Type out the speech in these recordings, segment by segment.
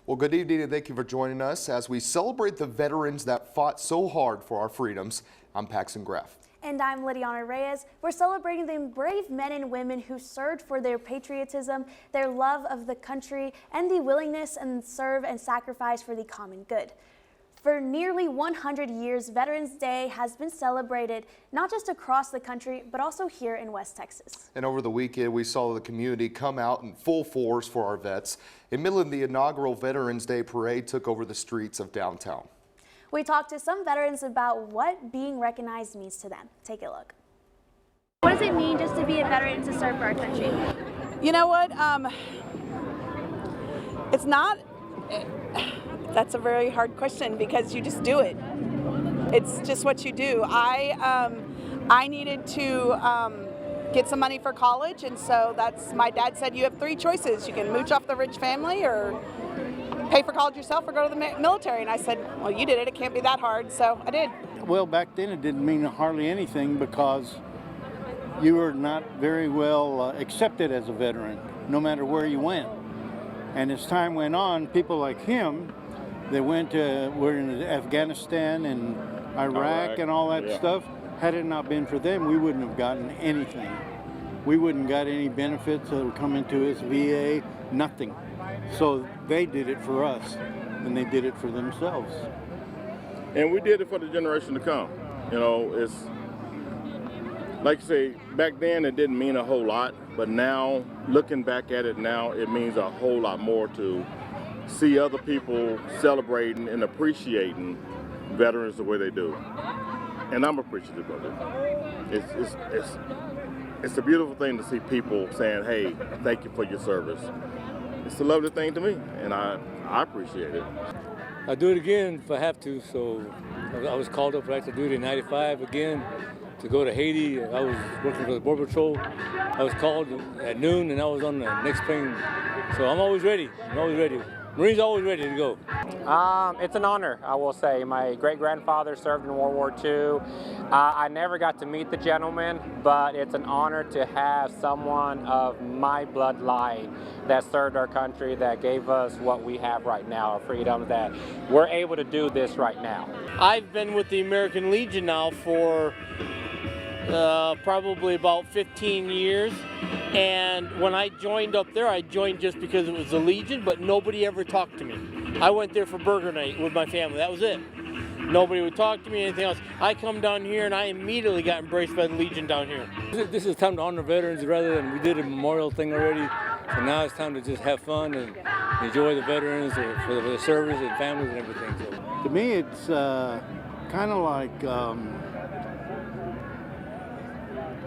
Well, good evening and thank you for joining us as we celebrate the veterans that fought so hard for our freedoms. I'm Paxton Graff. And I'm Lidiana Reyes. We're celebrating the brave men and women who served for their patriotism, their love of the country, and the willingness and serve and sacrifice for the common good. For nearly 100 years, Veterans Day has been celebrated not just across the country, but also here in West Texas. And over the weekend, we saw the community come out in full force for our vets. In Midland, the inaugural Veterans Day parade took over the streets of downtown. We talked to some veterans about what being recognized means to them. Take a look. What does it mean just to be a veteran to serve for our country? You know what? It's not. That's a very hard question because you just do it. It's just what you do. I needed to get some money for college, and so my dad said you have three choices. You can mooch off the rich family or pay for college yourself or go to the military. And I said, well, you did it. It can't be that hard. So I did. Well, back then it didn't mean hardly anything because you were not very well accepted as a veteran, no matter where you went. And as time went on, people like him, they were in Afghanistan and Iraq and all that stuff. Had it not been for them, we wouldn't have gotten anything. We wouldn't got any benefits that would come into us, VA, nothing. So they did it for us, and they did it for themselves. And we did it for the generation to come. You know, it's like you say, back then it didn't mean a whole lot, but now, looking back at it now, it means a whole lot more to see other people celebrating and appreciating veterans the way they do. And I'm appreciative of it. It's a beautiful thing to see people saying, hey, thank you for your service. It's a lovely thing to me, and I appreciate it. I'll do it again if I have to, so I was called up for active duty in '95 again to go to Haiti. I was working for the Border Patrol. I was called at noon and I was on the next plane. So I'm always ready. Marines always ready to go. It's an honor, I will say. My great-grandfather served in World War II. I never got to meet the gentleman, but it's an honor to have someone of my bloodline that served our country, that gave us what we have right now, our freedom, that we're able to do this right now. I've been with the American Legion now for probably about 15 years. And when I joined up there, I joined just because it was the Legion, but nobody ever talked to me. I went there for burger night with my family, that was it. Nobody would talk to me, anything else. I come down here and I immediately got embraced by the Legion down here. This is time to honor veterans rather than we did a memorial thing already. So now it's time to just have fun and enjoy the veterans for the service and families and everything. So. To me, it's kind of like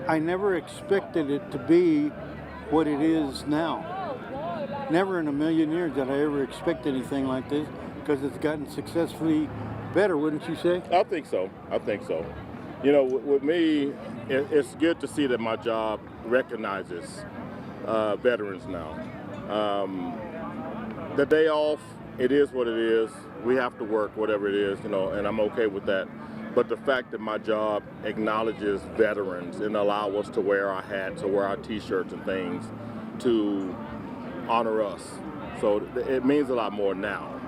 I never expected it to be what it is now. Never in a million years did I ever expect anything like this because it's gotten successfully better, wouldn't you say? I think so. You know, with me, it's good to see that my job recognizes veterans now. The day off, it is what it is. We have to work, whatever it is, you know, and I'm okay with that. But the fact that my job acknowledges veterans and allow us to wear our hats or wear our t-shirts and things to honor us. So it means a lot more now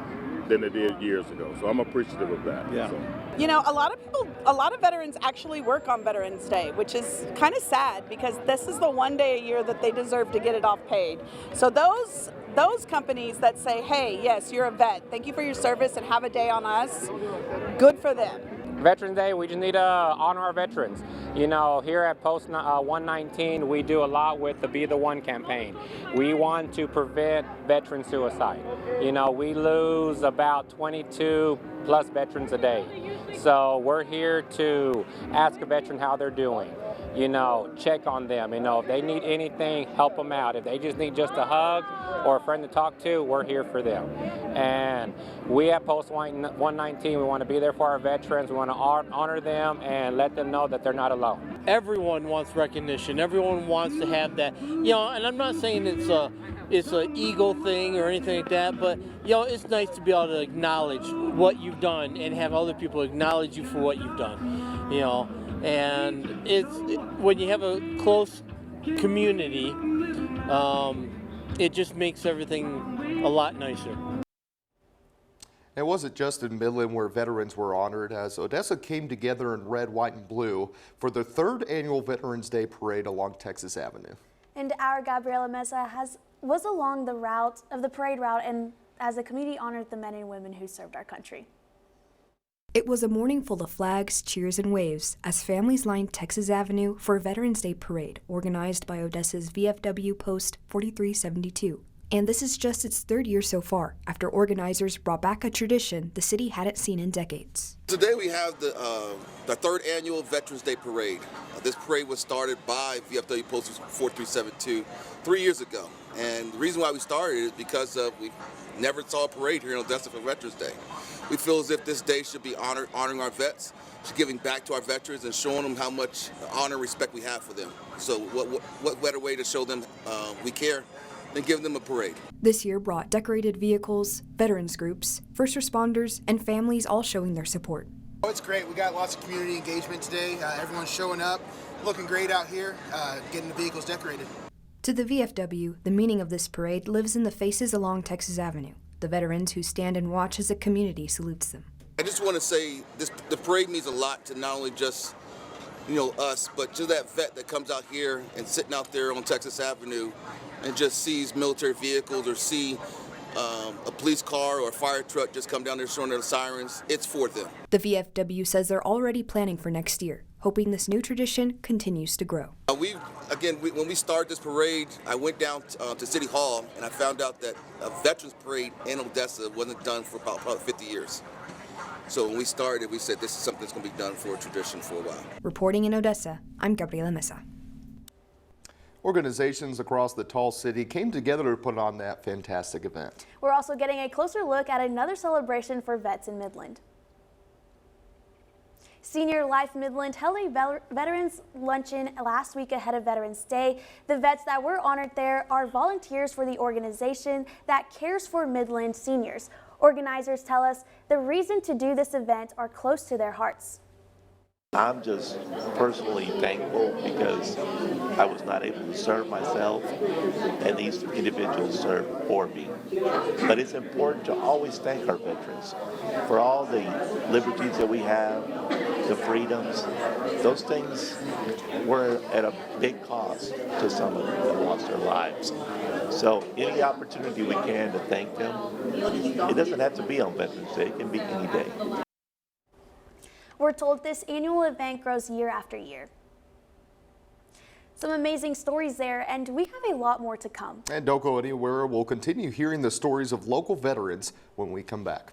than it did years ago. So I'm appreciative of that. Yeah. So. You know, a lot of veterans actually work on Veterans Day, which is kind of sad because this is the one day a year that they deserve to get it off paid. So those companies that say, hey, yes, you're a vet, thank you for your service and have a day on us, good for them. Veterans Day, we just need to honor our veterans. You know, here at Post 119, we do a lot with the Be the One campaign. We want to prevent veteran suicide. You know, we lose about 22 plus veterans a day. So we're here to ask a veteran how they're doing. You know, check on them. You know, if they need anything, help them out. If they just need just a hug or a friend to talk to, we're here for them. And we at Post 119, we want to be there for our veterans. We want to honor them and let them know that they're not alone. Everyone wants recognition. Everyone wants to have that. You know, and I'm not saying it's an ego thing or anything like that, but you know, it's nice to be able to acknowledge what you've done and have other people acknowledge you for what you've done. You know, and when you have a close community, it just makes everything a lot nicer. It wasn't just in Midland where veterans were honored, as Odessa came together in red, white, and blue for the 3rd annual Veterans Day Parade along Texas Avenue. And our Gabriela Mesa was along the parade route, and as the community honored the men and women who served our country. It was a morning full of flags, cheers, and waves as families lined Texas Avenue for a Veterans Day Parade organized by Odessa's VFW Post 4372. And this is just its 3rd year so far, after organizers brought back a tradition the city hadn't seen in decades. Today we have the 3rd annual Veterans Day Parade. This parade was started by VFW Post 4372 3 years ago. And the reason why we started is because we never saw a parade here in Odessa for Veterans Day. We feel as if this day should be honoring our vets, giving back to our veterans and showing them how much honor and respect we have for them. So what better way to show them we care than giving them a parade. This year brought decorated vehicles, veterans groups, first responders, and families all showing their support. Oh, it's great. We got lots of community engagement today. Everyone's showing up, looking great out here, getting the vehicles decorated. To the VFW, the meaning of this parade lives in the faces along Texas Avenue, the veterans who stand and watch as the community salutes them. I just want to say the parade means a lot to not only just us, but to that vet that comes out here and sitting out there on Texas Avenue and just sees military vehicles or see a police car or a fire truck just come down there showing their sirens. It's for them. The VFW says they're already planning for next year, hoping this new tradition continues to grow. When we started this parade, I went down to City Hall and I found out that a Veterans Parade in Odessa wasn't done for about probably 50 years. So when we started, we said this is something that's going to be done for a tradition for a while. Reporting in Odessa, I'm Gabriela Mesa. Organizations across the Tall City came together to put on that fantastic event. We're also getting a closer look at another celebration for vets in Midland. Senior Life Midland held a veterans luncheon last week ahead of Veterans Day. The vets that were honored there are volunteers for the organization that cares for Midland seniors. Organizers tell us the reason to do this event are close to their hearts. I'm just personally thankful because I was not able to serve myself, and these individuals serve for me. But it's important to always thank our veterans for all the liberties that we have, the freedoms. Those things were at a big cost to some of them that lost their lives. So any opportunity we can to thank them, it doesn't have to be on Veterans Day, it can be any day. We're told this annual event grows year after year. Some amazing stories there, and we have a lot more to come. And don't go anywhere. We'll continue hearing the stories of local veterans when we come back.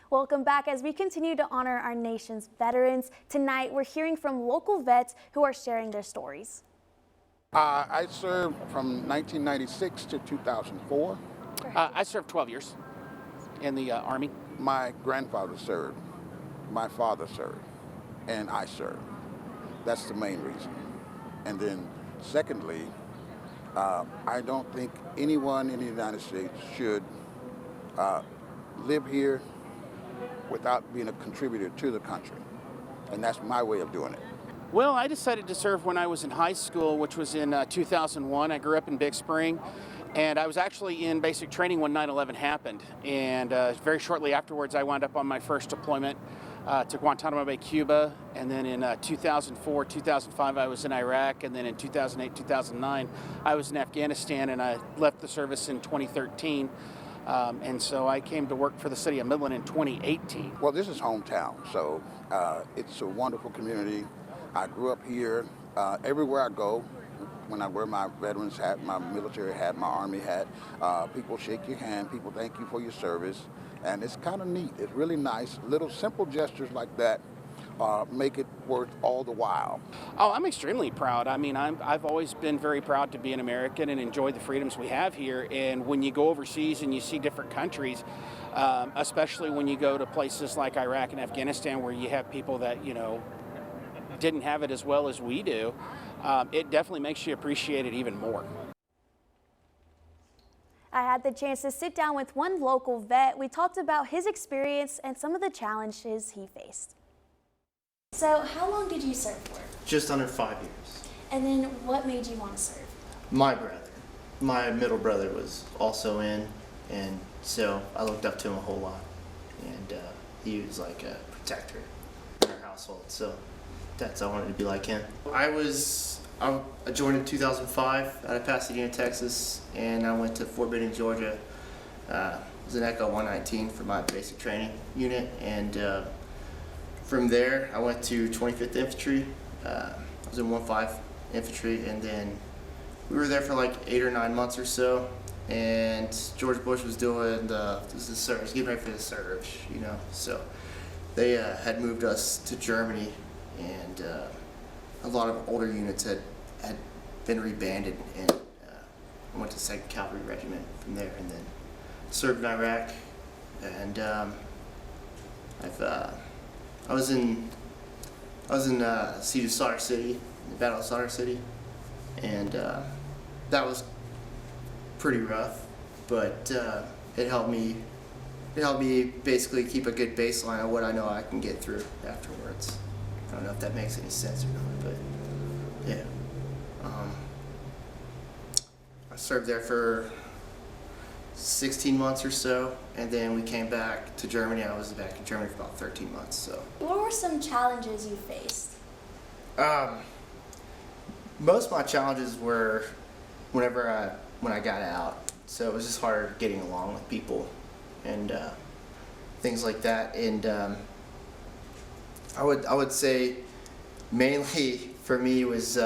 Welcome back as we continue to honor our nation's veterans. Tonight, we're hearing from local vets who are sharing their stories. I served from 1996 to 2004. I served 12 years in the Army. My grandfather served, my father served, and I served. That's the main reason. And then secondly, I don't think anyone in the United States should live here without being a contributor to the country. And that's my way of doing it. Well, I decided to serve when I was in high school, which was in 2001. I grew up in Big Spring, and I was actually in basic training when 9/11 happened. And very shortly afterwards, I wound up on my first deployment to Guantanamo Bay, Cuba. And then in 2004, 2005, I was in Iraq. And then in 2008, 2009, I was in Afghanistan, and I left the service in 2013. And so I came to work for the city of Midland in 2018. Well, this is hometown, so it's a wonderful community. I grew up here. Everywhere I go, when I wear my veterans hat, my military hat, my Army hat, people shake your hand, people thank you for your service, and it's kind of neat. It's really nice. Little simple gestures like that make it worth all the while. Oh, I'm extremely proud. I mean, I've always been very proud to be an American and enjoy the freedoms we have here. And when you go overseas and you see different countries, especially when you go to places like Iraq and Afghanistan where you have people that, didn't have it as well as we do, it definitely makes you appreciate it even more. I had the chance to sit down with one local vet. We talked about his experience and some of the challenges he faced. So how long did you serve for? Just under 5 years. And then what made you want to serve? My brother, my middle brother was also in, and so I looked up to him a whole lot. And he was like a protector in our household, so I wanted to be like him. I joined in 2005 out of Pasadena, Texas, and I went to Fort Benning, Georgia. I was an Echo 119 for my basic training unit, and from there I went to 25th Infantry. I was in 1-5 Infantry, and then we were there for like 8 or 9 months or so. And George Bush was doing the surge, getting ready for the surge, you know. So they had moved us to Germany, and a lot of older units had been rebanded, and I went to 2nd Cavalry Regiment from there, and then served in Iraq. And I was in Siege of Slaughter City, the Battle of Slaughter City, and that was pretty rough, but it helped me basically keep a good baseline of what I know I can get through afterwards. I don't know if that makes any sense or not, but yeah. I served there for 16 months or so, and then we came back to Germany. I was back in Germany for about 13 months. So What were some challenges you faced? most of my challenges were when I got out. So it was just hard getting along with people and things like that. And I would say mainly for me was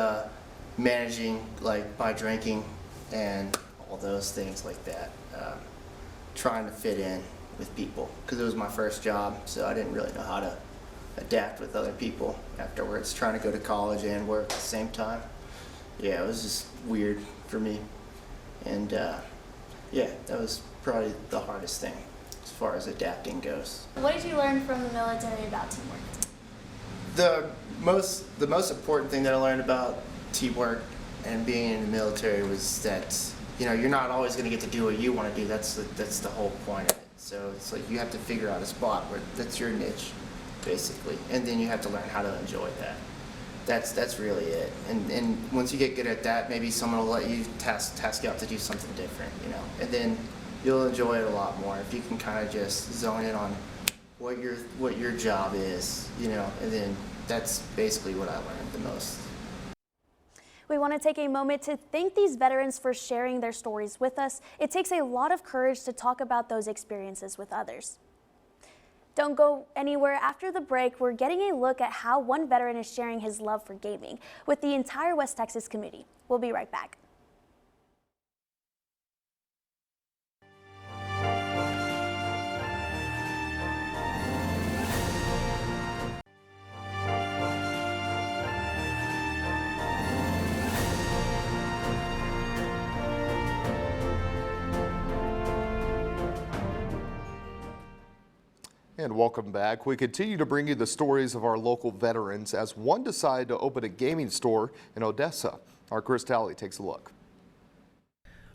managing like my drinking and all those things like that. Trying to fit in with people because it was my first job, so I didn't really know how to adapt with other people afterwards. Trying to go to college and work at the same time. Yeah, it was just weird for me. And yeah, that was probably the hardest thing as far as adapting goes. What did you learn from the military about teamwork? The most important thing that I learned about teamwork and being in the military was that, you know, you're not always going to get to do what you want to do. That's the whole point of it. So it's like you have to figure out a spot where that's your niche, basically, and then you have to learn how to enjoy that. That's really it. And once you get good at that, maybe someone will let you task you out to do something different, you know, and then you'll enjoy it a lot more if you can kind of just zone in on what your job is, you know, and then that's basically what I learned the most. We want to take a moment to thank these veterans for sharing their stories with us. It takes a lot of courage to talk about those experiences with others. Don't go anywhere. After the break, we're getting a look at how one veteran is sharing his love for gaming with the entire West Texas community. We'll be right back. And welcome back. We continue to bring you the stories of our local veterans as one decided to open a gaming store in Odessa. Our Chris Talley takes a look.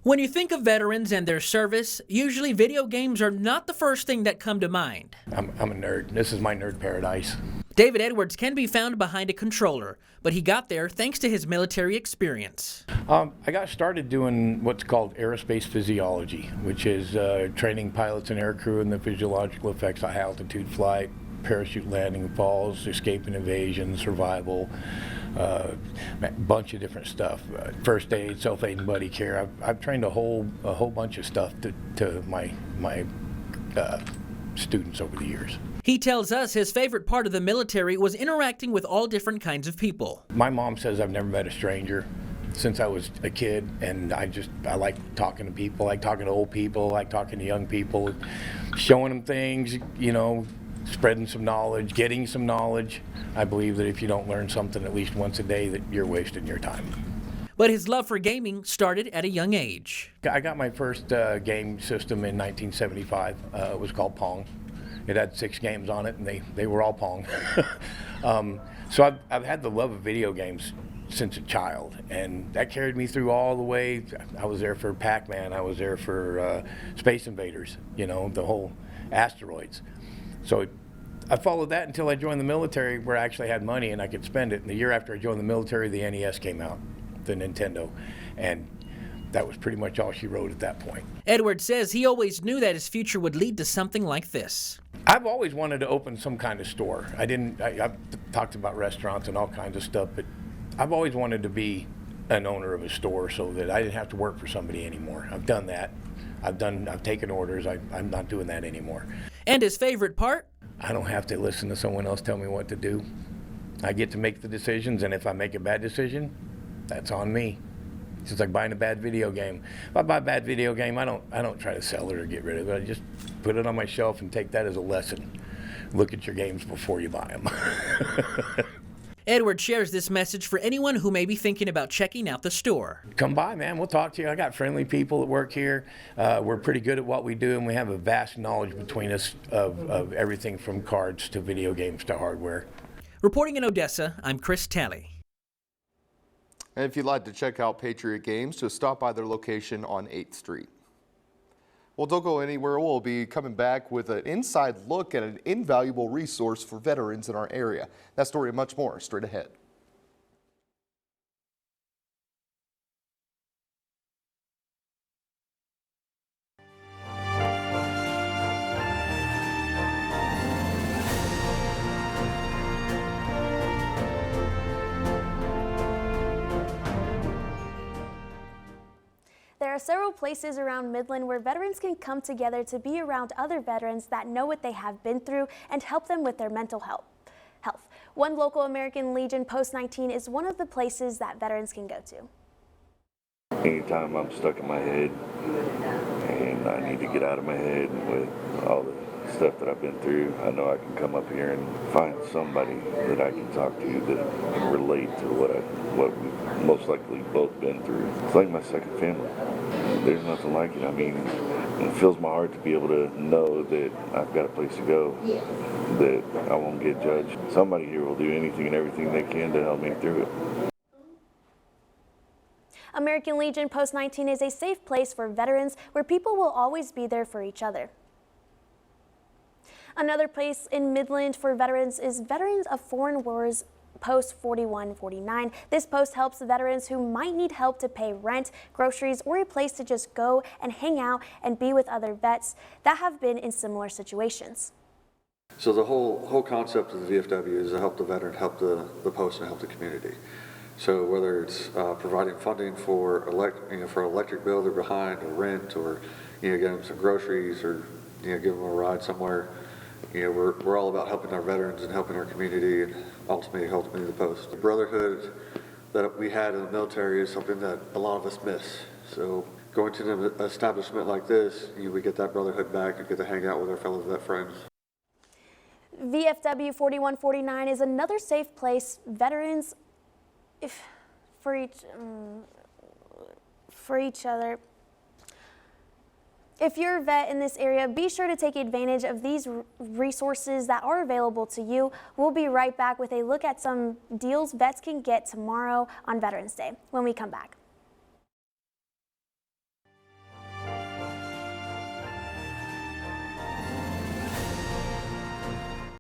When you think of veterans and their service, usually video games are not the first thing that come to mind. I'm a nerd. This is my nerd paradise. David Edwards can be found behind a controller, but he got there thanks to his military experience. I got started doing what's called aerospace physiology, which is training pilots and aircrew in the physiological effects of high altitude flight, parachute landing and falls, escape and evasion, survival, a bunch of different stuff. First aid, self-aid and buddy care. I've trained a whole bunch of stuff to my students over the years. He tells us his favorite part of the military was interacting with all different kinds of people. My mom says I've never met a stranger since I was a kid, and I like talking to people, like talking to old people, like talking to young people, showing them things, you know, spreading some knowledge, getting some knowledge. I believe that if you don't learn something at least once a day, that you're wasting your time. But his love for gaming started at a young age. I got my first game system in 1975. It was called Pong. It had 6 games on it, and they were all Pong. So I've had the love of video games since a child, and that carried me through all the way. I was there for Pac-Man, I was there for Space Invaders, you know, the whole asteroids. So I followed that until I joined the military, where I actually had money and I could spend it. And the year after I joined the military, the NES came out, the Nintendo, and that was pretty much all she wrote at that point. Edward says he always knew that his future would lead to something like this. I've always wanted to open some kind of store. I've talked about restaurants and all kinds of stuff, but I've always wanted to be an owner of a store so that I didn't have to work for somebody anymore. I've done that. I've taken orders. I'm not doing that anymore. And his favorite part? I don't have to listen to someone else tell me what to do. I get to make the decisions, and if I make a bad decision, that's on me. It's just like buying a bad video game. If I buy a bad video game, I don't try to sell it or get rid of it. I just put it on my shelf and take that as a lesson. Look at your games before you buy them. Edward shares this message for anyone who may be thinking about checking out the store. Come by, man. We'll talk to you. I got friendly people that work here. We're pretty good at what we do, and we have a vast knowledge between us of everything from cards to video games to hardware. Reporting in Odessa, I'm Chris Talley. And if you'd like to check out Patriot Games, just stop by their location on 8th Street. Well, don't go anywhere. We'll be coming back with an inside look at an invaluable resource for veterans in our area. That story and much more straight ahead. There are several places around Midland where veterans can come together to be around other veterans that know what they have been through and help them with their mental health. One local American Legion Post 19 is one of the places that veterans can go to. Anytime I'm stuck in my head and I need to get out of my head with all the stuff that I've been through, I know I can come up here and find somebody that I can talk to that can relate to what we've most likely both been through. It's like my second family. There's nothing like it. I mean, it fills my heart to be able to know that I've got a place to go, that I won't get judged. Somebody here will do anything and everything they can to help me through it. American Legion Post 19 is a safe place for veterans where people will always be there for each other. Another place in Midland for veterans is Veterans of Foreign Wars Post 4149. This post helps veterans who might need help to pay rent, groceries, or a place to just go and hang out and be with other vets that have been in similar situations. So the whole concept of the VFW is to help the veteran, help the post, and help the community. So whether it's providing funding for electric bill they're behind, or rent, or get them some groceries, or give them a ride somewhere. We're all about helping our veterans and helping our community, and ultimately helping the post. The brotherhood that we had in the military is something that a lot of us miss. So going to an establishment like this, we get that brotherhood back and get to hang out with our fellow vet friends. VFW 4149 is another safe place veterans for each other. If you're a vet in this area, be sure to take advantage of these resources that are available to you. We'll be right back with a look at some deals vets can get tomorrow on Veterans Day when we come back.